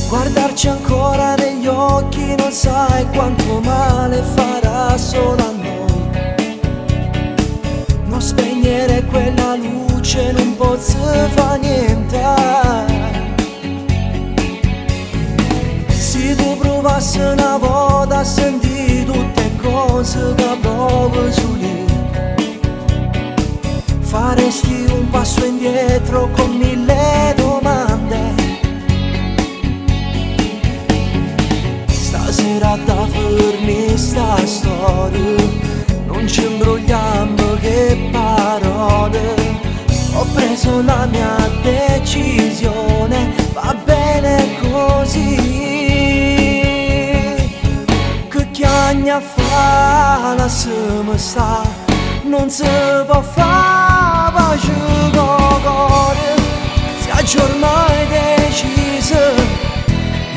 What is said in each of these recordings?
Guardarci ancora negli occhi non sai quanto male farà solo a noi. Non spegnere quella luce non posso fare niente. Se tu provassi una volta a sentire tutte cose che provo su lì, faresti un passo indietro con 1000 domande. Stasera da fermi sta storia, non ci imbrogliamo che parole. Ho preso la mia decisione, va bene così. Che chiagna fa la semesta, non si può fare pace con cuore. Se a giorno hai deciso,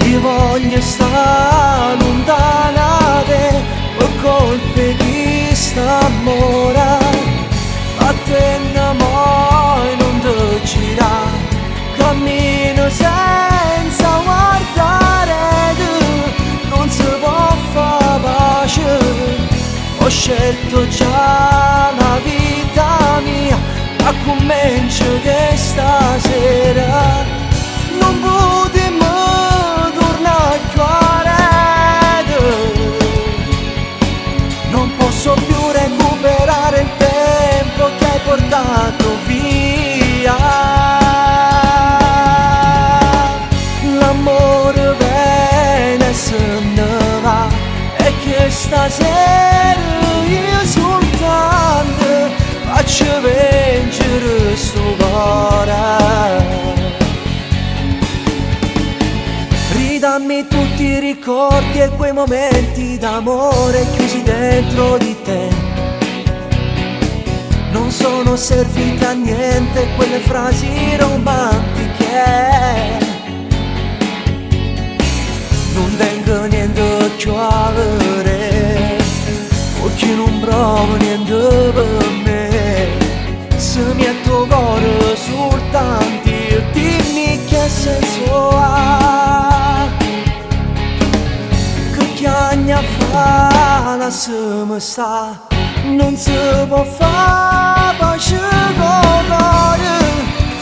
io voglio stare lontana da te, per colpe di st'amore. A te mai non ti gira, cammino senza guardare te, non si può fare pace. Ho scelto già la vita mia, ma comincio che stasera non potremo tornare a te. Non posso più recuperare il tempo che hai portato via. L'amore viene e se ne va, e che stasera io soltanto faccio vincere sto cuore. Ridammi tutti i ricordi e quei momenti d'amore chiusi dentro di te. Non sono servite a niente quelle frasi romantiche. Non tengo niente più a vedere, perché non provo niente per me. Se mi è tuo cuore soltanto, dimmi che senso ha. Che chiagna fa la semesta, non si può fare pace con cuore.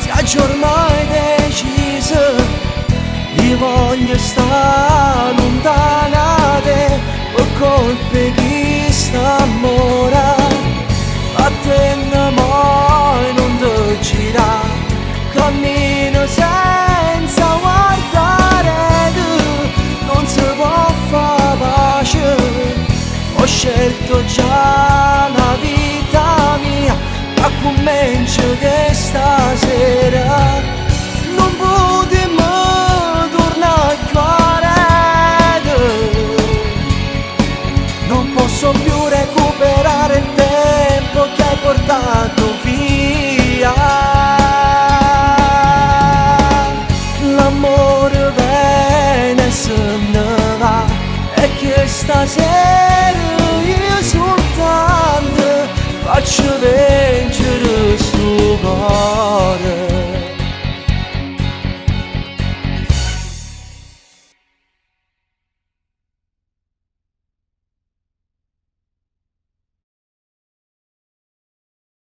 Se a giorno hai deciso, io voglio stare lontana da te, per colpe di st'amore. A te mai non ti gira, cammino senza guardare te, non si può fare pace. Ho scelto già la vita mia, ma comincio che stasera